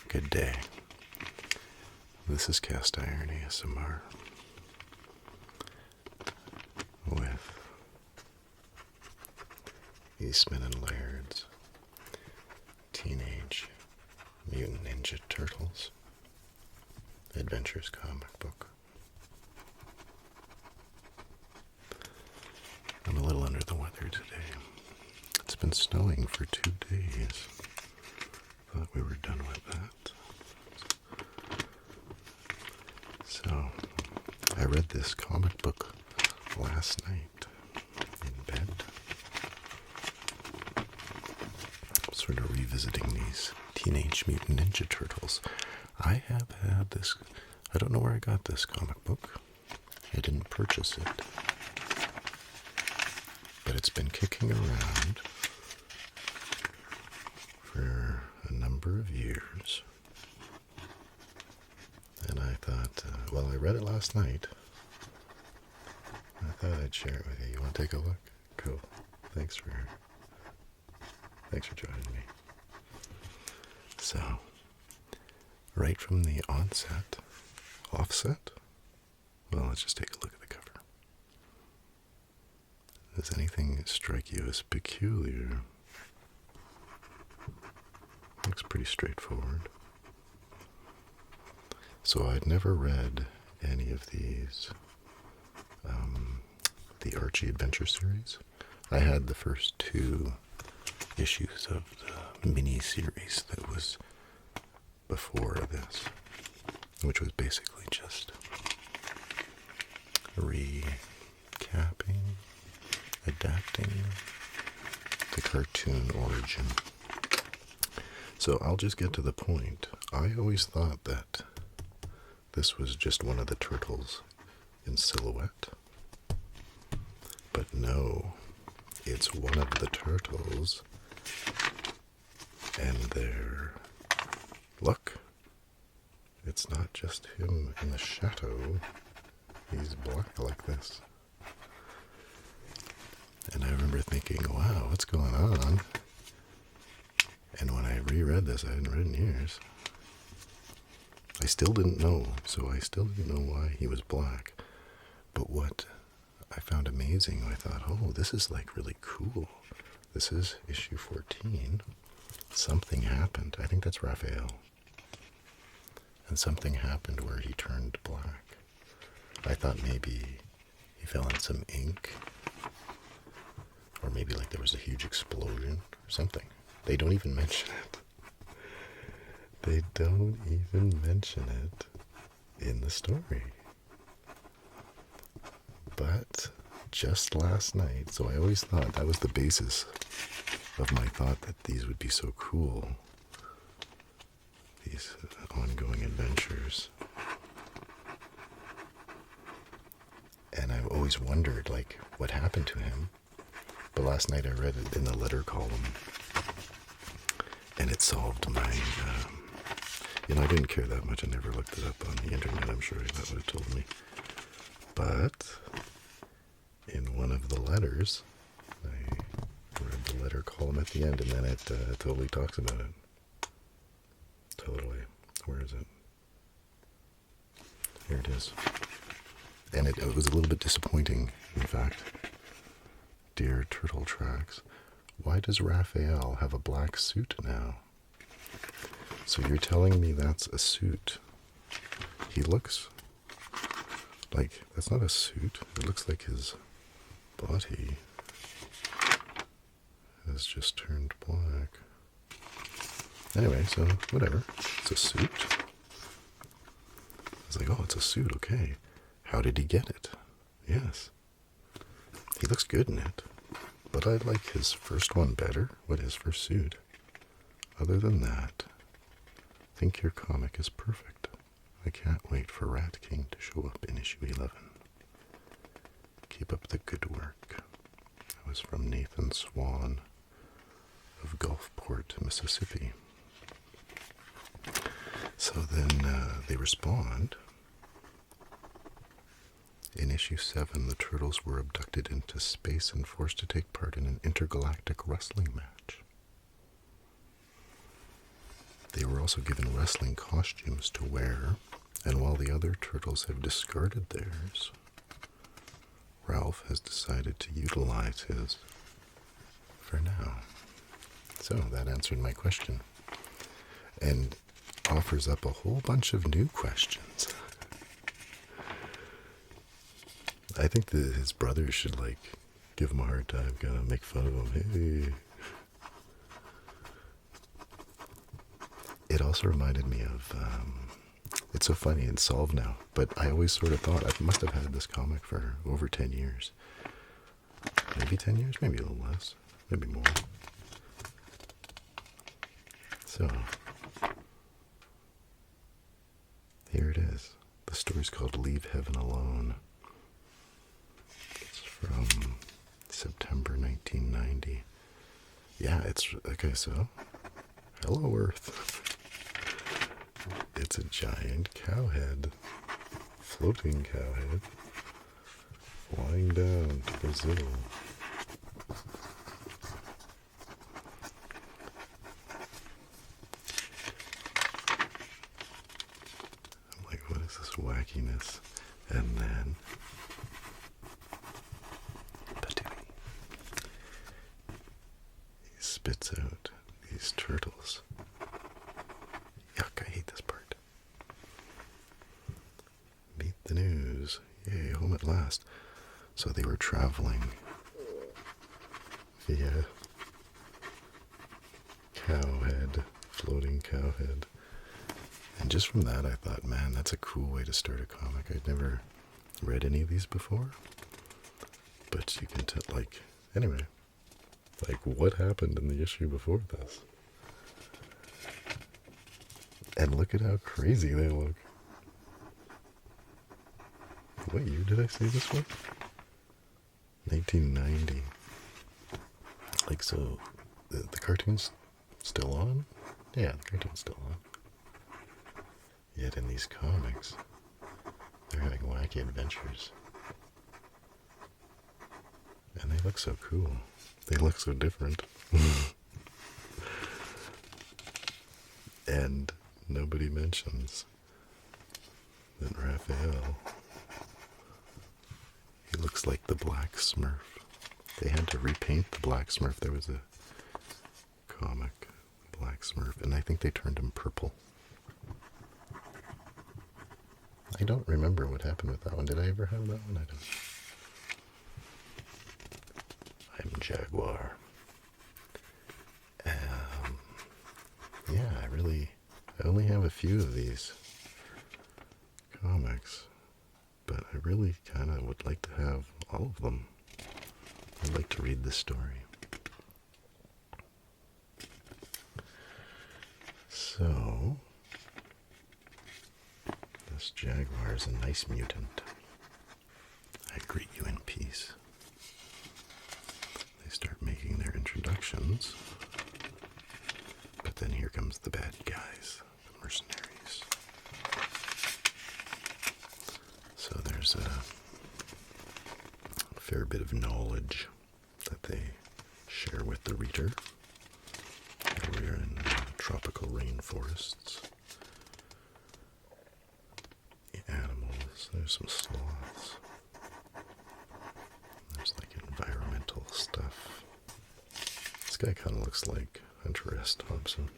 Good day. This is Cast Iron ASMR with Eastman and Laird's Teenage Mutant Ninja Turtles Adventures comic book. I'm a little under the weather today. It's been snowing for 2 days. Thought we were done with that. So, I read this comic book last night in bed. I'm sort of revisiting these Teenage Mutant Ninja Turtles. I have had this, I don't know where I got this comic book. I didn't purchase it. But it's been kicking around for a number of years. And I thought, I read it last night. I thought I'd share it with you. You want to take a look? Cool. Thanks for joining me. So, right from the offset, well, let's just take a look at the cover. Does anything strike you as peculiar? Looks pretty straightforward. So I'd never read any of these, the Archie Adventure series. I had the first 2 issues of the mini-series that was before this, which was basically just recapping, adapting the cartoon origin. So I'll just get to the point. I always thought that this was just one of the turtles in silhouette. But no, it's one of the turtles, and look, it's not just him in the shadow, he's black like this. And I remember thinking, wow, what's going on? And when I reread this, I hadn't read in years, I still didn't know, why he was black. But what I found amazing, I thought, oh, this is like really cool. This is issue 14. Something happened. I think that's Raphael. And something happened where he turned black. I thought maybe he fell in some ink. Or maybe like there was a huge explosion or something. They don't even mention it. They don't even mention it in the story. But just last night, so I always thought that was the basis of my thought that these would be so cool. These ongoing adventures. And I've always wondered, like, what happened to him. But last night I read it in the letter column. And it solved my... I didn't care that much. I never looked it up on the internet. I'm sure that would have told me. But in one of the letters, I read the letter column at the end, and then it totally talks about it. Totally. Where is it? Here it is. And it was a little bit disappointing, in fact. Dear Turtle Tracks, why does Raphael have a black suit now? So you're telling me that's a suit? He looks like, that's not a suit. It looks like his body has just turned black. Anyway, so whatever. It's a suit. I was like, oh, it's a suit, okay. How did he get it? Yes. He looks good in it. But I like his first one better. What his first suit. Other than that, I think your comic is perfect. I can't wait for Rat King to show up in issue 11. Keep up the good work. That was from Nathan Swan of Gulfport, Mississippi. So then they respond. In issue 7, the turtles were abducted into space and forced to take part in an intergalactic wrestling match. They were also given wrestling costumes to wear, and while the other turtles have discarded theirs, Ralph has decided to utilize his for now. So that answered my question. And offers up a whole bunch of new questions. I think that his brothers should, give him a hard time, kind of make fun of him. Hey. It also reminded me of, it's so funny, it's solved now, but I always sort of thought I must have had this comic for over 10 years. Maybe 10 years, maybe a little less, maybe more. So, here it is. The story's called Leave Heaven Alone. It's from September 1990. Yeah, it's, okay, so, hello Earth. It's a giant cowhead, floating cowhead, flying down to Brazil. I'm like, what is this wackiness? And then, he spits out these turtles. Yuck, I hate this part. Meet the news. Yay, home at last. So they were traveling via cowhead, floating cowhead. And just from that I thought, man, that's a cool way to start a comic. I'd never read any of these before. But you can tell, anyway, what happened in the issue before this? And look at how crazy they look. What year did I say this was? 1990. So, the cartoon's still on? Yeah, the cartoon's still on. Yet in these comics, they're having wacky adventures. And they look so cool. They look so different. And nobody mentions that Raphael, he looks like the Black Smurf. They had to repaint the Black Smurf. There was a comic, Black Smurf, and I think they turned him purple. I don't remember what happened with that one. Did I ever have that one? I don't. I'm Jaguar. Yeah, I only have a few of these comics, but I really kind of would like to have all of them. I'd like to read this story. So, this Jaguar is a nice mutant. I greet you in peace. They start making their introductions. But then here comes the bad guys, the mercenaries. So there's a fair bit of knowledge that they share with the reader. We're in tropical rainforests. The animals, there's some sloths. There's environmental stuff. This guy kind of looks like Hunter S. Thompson.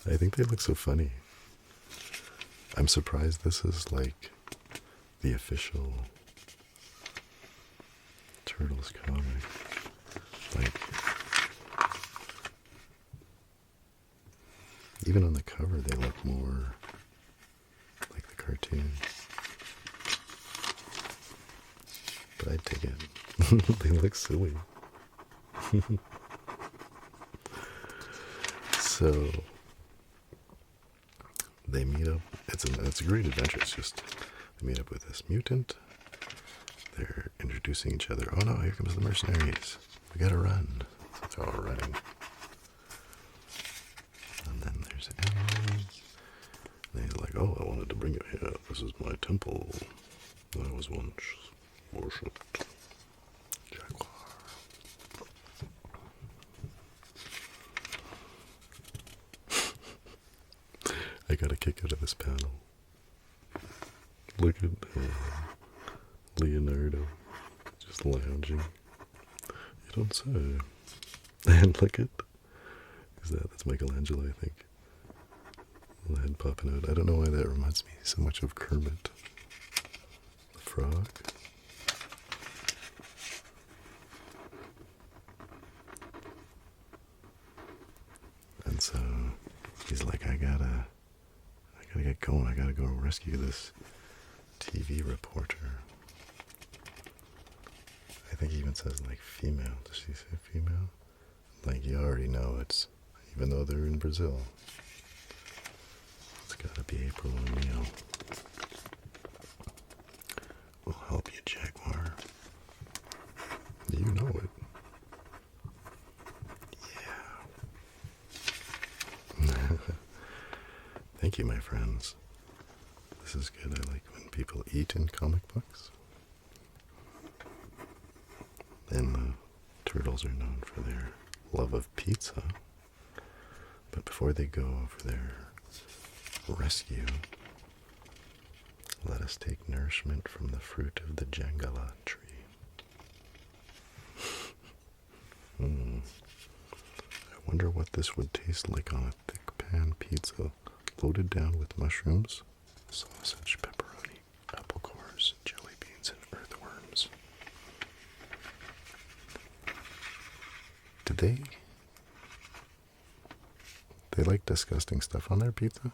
I think they look so funny. I'm surprised this is the official Turtles comic. Even on the cover they look more like the cartoon. But I'd take it. They look silly. So they meet up. It's a great adventure. It's just they meet up with this mutant. They're introducing each other. Oh no, here comes the mercenaries. We gotta run. So they're all running. And then there's animals. And he's like, oh, I wanted to bring you here. This is my temple. I was once worshipped. Jaguar. kick out of this panel. Look at Leonardo just lounging. You don't say. And look at, that's Michelangelo, I think. Little head popping out. I don't know why that reminds me so much of Kermit the Frog. And so he's like, I gotta get going. I gotta go rescue this TV reporter. I think he even says like female. Does she say female? Like, you already know it's, even though they're in Brazil, it's gotta be April O'Neil. We'll help you, Jaguar. You know it. Yeah. Thank you, my friends. This is good. I like when people eat in comic books. And the turtles are known for their love of pizza. But before they go for their rescue, let us take nourishment from the fruit of the jangala tree. I wonder what this would taste like on a thick pan pizza loaded down with mushrooms, sausage, pepperoni, apple cores, jelly beans, and earthworms. Did they like disgusting stuff on their pizza?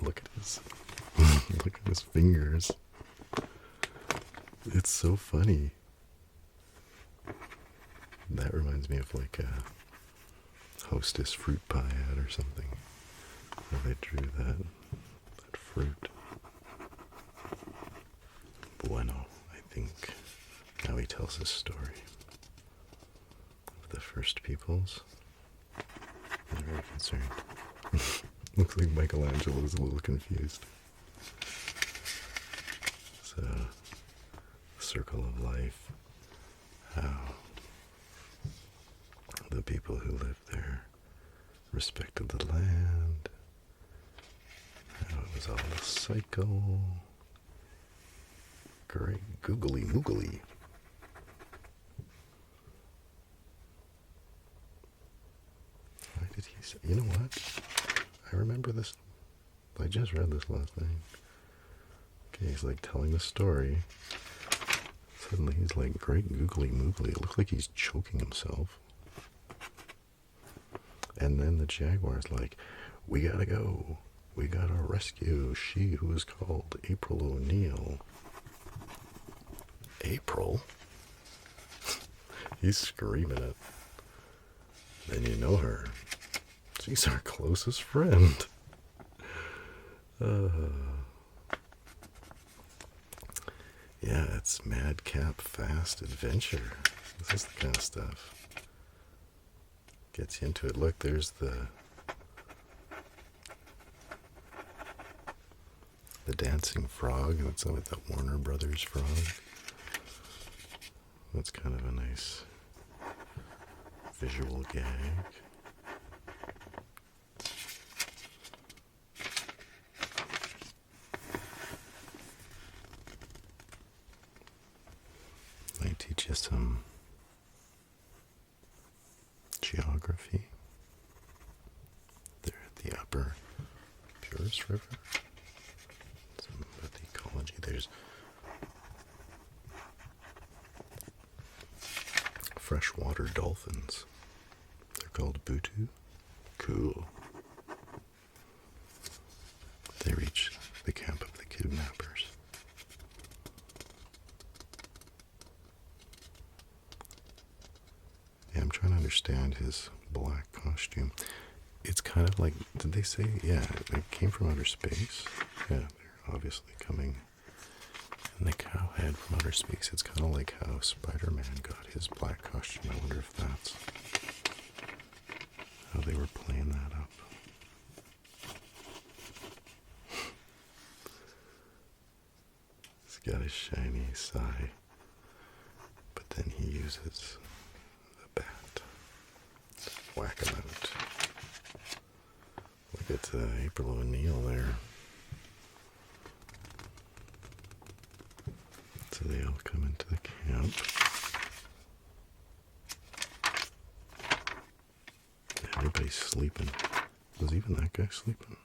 Look at his fingers. It's so funny. That reminds me of like a Hostess fruit pie ad or something, where they drew that fruit. Bueno, I think now he tells his story of the first peoples. I'm very concerned. Looks like Michelangelo is a little confused. So, circle of life, how the people who lived there respected the land, how it was all a cycle. Great googly moogly. Why did he say? You know what? I remember this. I just read this last night. Okay, he's like telling the story. Suddenly he's like, great googly moogly. It looks like he's choking himself. And then the Jaguar's like, we gotta go. We gotta rescue she who is called April O'Neil. April? He's screaming it. Then you know her. She's our closest friend. Yeah, it's madcap fast adventure. This is the kind of stuff. Gets you into it. Look, there's the dancing frog. That's with the Warner Brothers frog. That's kind of a nice visual gag. Might teach you some geography. They're at the upper Purus River. Some of the ecology. There's freshwater dolphins. They're called butu. Cool. They reach the camp of the kidnappers. Yeah, I'm trying to understand his black costume. It's kind of like, did they say, yeah, it came from outer space? Yeah, they're obviously coming in the cowhead from outer space. It's kind of like how Spider-Man got his black costume. I wonder if that's how they were playing that up. He's got a shiny sai, but then he uses the bat. whack them out. Look at April O'Neil there. So they all come into the camp. Everybody's sleeping. Was even that guy sleeping?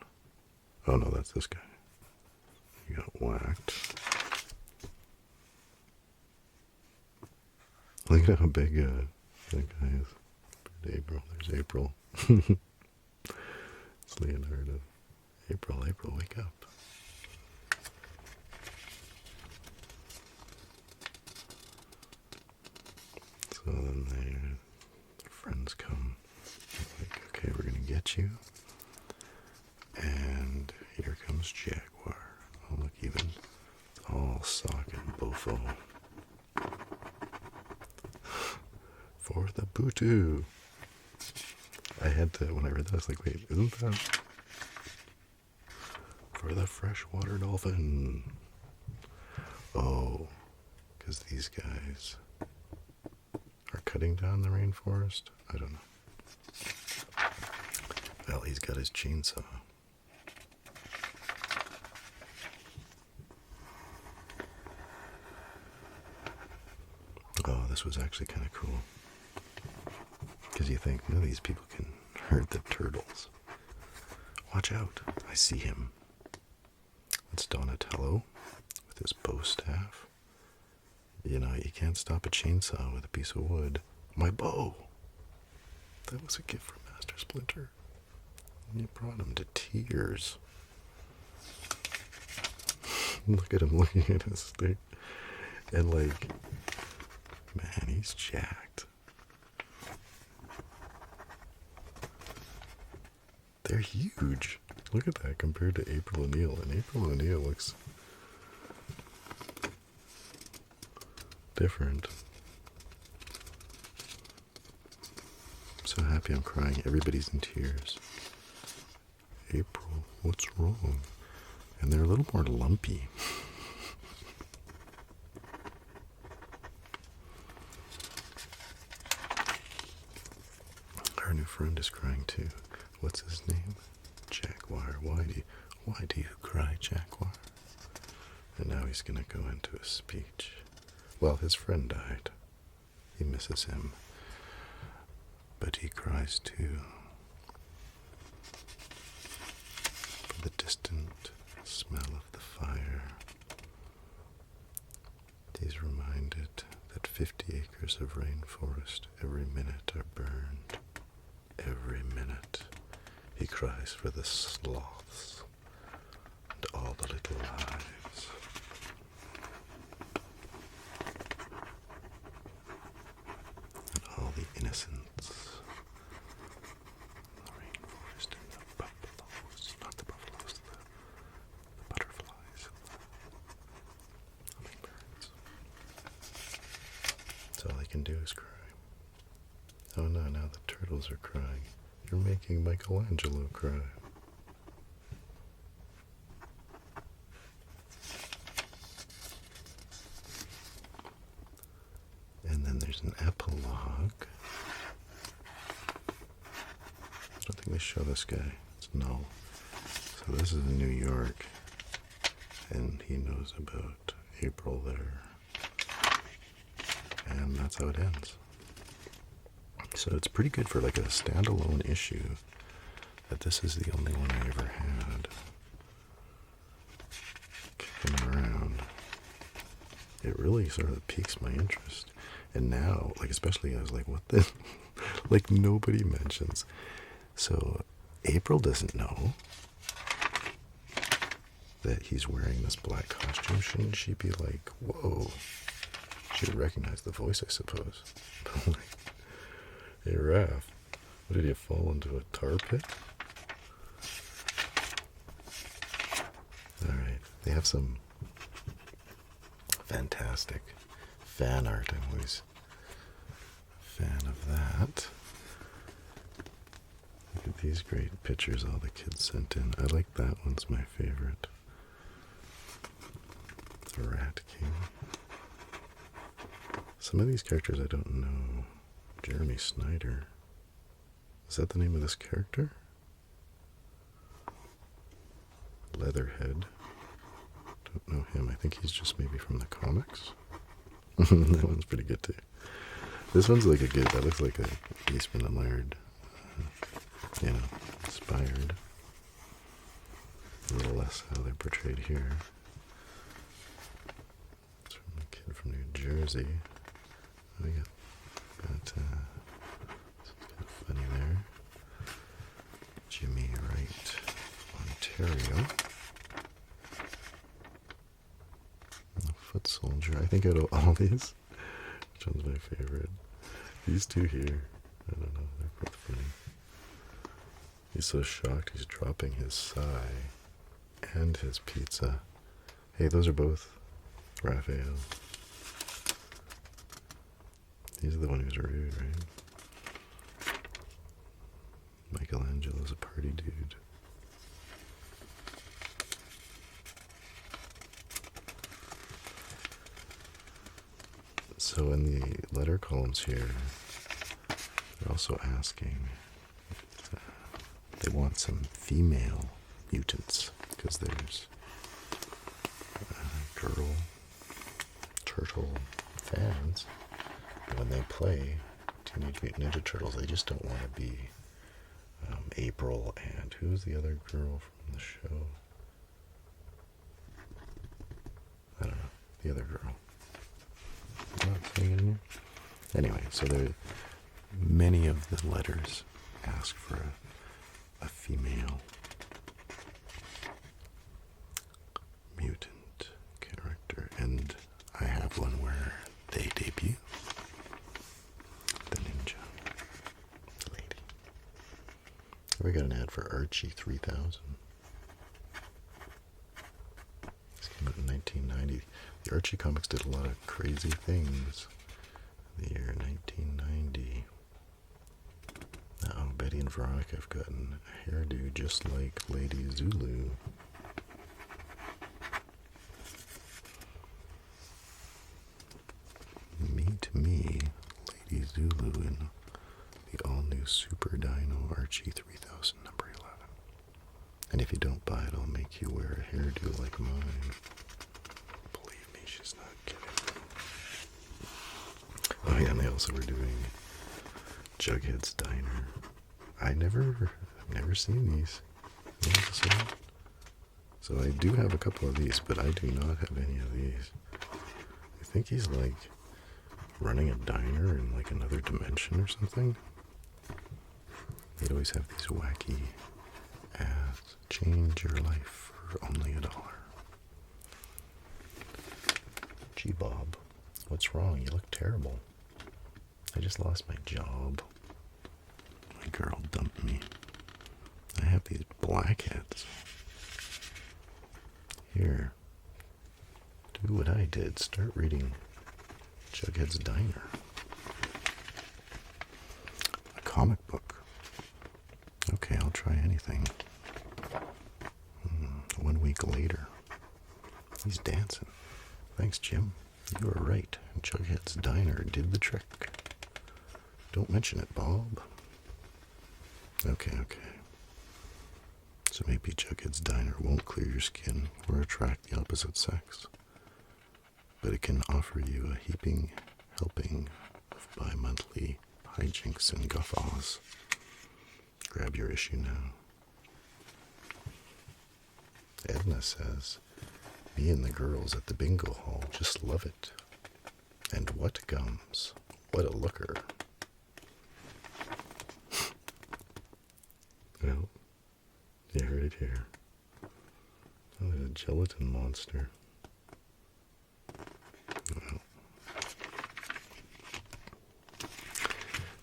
Oh no, that's this guy. He got whacked. Look at how big that guy is. There's April. There's April. It's Leonardo. April, wake up. So then their friends come. Like, okay, we're gonna get you. And here comes Jaguar. Oh, look, even all sock and bofo. For the Butu. I had to, when I read that, I was like, wait, isn't that for the freshwater dolphin? Oh, because these guys are cutting down the rainforest? I don't know. Well, he's got his chainsaw. Oh, this was actually kind of cool. Because you think, no, these people can hurt the turtles. Watch out, I see him. It's Donatello with his bow staff. You know, you can't stop a chainsaw with a piece of wood. My bow! That was a gift from Master Splinter. And you brought him to tears. Look at him looking at his stick. And like, man, he's jacked. They're huge. Look at that compared to April O'Neil. And April O'Neil looks different. I'm so happy I'm crying. Everybody's in tears. April, what's wrong? And they're a little more lumpy. Our new friend is crying too. What's his name? Jaguar. Why do you cry, Jaguar? And now he's gonna go into a speech. Well, his friend died. He misses him. But he cries too. For the distant smell of the fire. He's reminded that 50 acres of rainforest every minute are burned. Every minute. He cries for the sloths and all the little lives. And all the innocents. The rainforest and the buffaloes. Not the buffaloes, the butterflies and the hummingbirds. So all he can do is cry. Oh no, now the turtles are crying. You're making Michelangelo cry. And then there's an epilogue. I don't think they show this guy. It's no. So this is in New York. And he knows about April there. And that's how it ends. So it's pretty good for like a standalone issue that this is the only one I ever had. Kicking around. It really sort of piques my interest. And now, like especially I was like, what the? Like nobody mentions. So April doesn't know that he's wearing this black costume. Shouldn't she be like, whoa? She would recognize the voice, I suppose. But like, hey, Raph, what did you fall into a tar pit? Alright, they have some fantastic fan art. I'm always a fan of that. Look at these great pictures all the kids sent in. I like that one's my favorite. The Rat King. Some of these characters I don't know. Jeremy Snyder. Is that the name of this character? Leatherhead. Don't know him. I think he's just maybe from the comics. That one's pretty good too. This one's like a good, that looks like a Eastman and Laird, inspired. A little less how they're portrayed here. It's from a kid from New Jersey. We got it's kind of funny there. Jimmy Wright, Ontario. Foot Soldier. I think out of all these, which one's my favorite? These two here. I don't know. They're both funny. He's so shocked he's dropping his sigh and his pizza. Hey, those are both Raphael. He's the one who's rude, right? Michelangelo's a party dude. So in the letter columns here, they're also asking, they want some female mutants, because there's girl turtle fans. And when they play Teenage Mutant Ninja Turtles, they just don't want to be April and who's the other girl from the show? I don't know. The other girl. I'm not saying it in here. Anyway, so many of the letters ask for a female mutant character, and I have one where they debut. The ninja lady. We got an ad for Archie 3000. This came out in 1990. The Archie comics did a lot of crazy things. The year 1990. Now, Betty and Veronica have gotten a hairdo just like Lady Zulu. Meet me, Lady Zulu, in the all-new Super Dino Archie 3000 number 11. And if you don't buy it, I'll make you wear a hairdo like mine. Believe me, she's not kidding. Oh yeah, and they also were doing Jughead's Diner. I've never seen these. So I do have a couple of these, but I do not have any of these. I think he's like running a diner in like another dimension or something. They'd always have these wacky ads. Change your life for only $1. Gee, Bob, what's wrong? You look terrible. I just lost my job. My girl dumped me. I have these blackheads. Here. Do what I did. Start reading Jughead's Diner. A comic book. Okay, I'll try anything. 1 week later. He's dancing. Thanks, Jim. You were right. Jughead's Diner did the trick. Don't mention it, Bob. Okay. So maybe Jughead's Diner won't clear your skin or attract the opposite sex, but it can offer you a heaping helping of bi-monthly hijinks and guffaws. Grab your issue now. Edna says, me and the girls at the bingo hall just love it. And what gums? What a looker. Well, you heard it here. Oh, there's a gelatin monster. Well,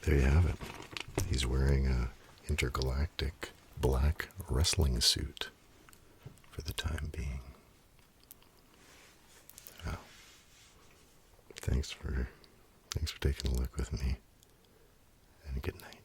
there you have it. He's wearing a intergalactic black wrestling suit for the time being. Well, thanks for taking a look with me, and good night.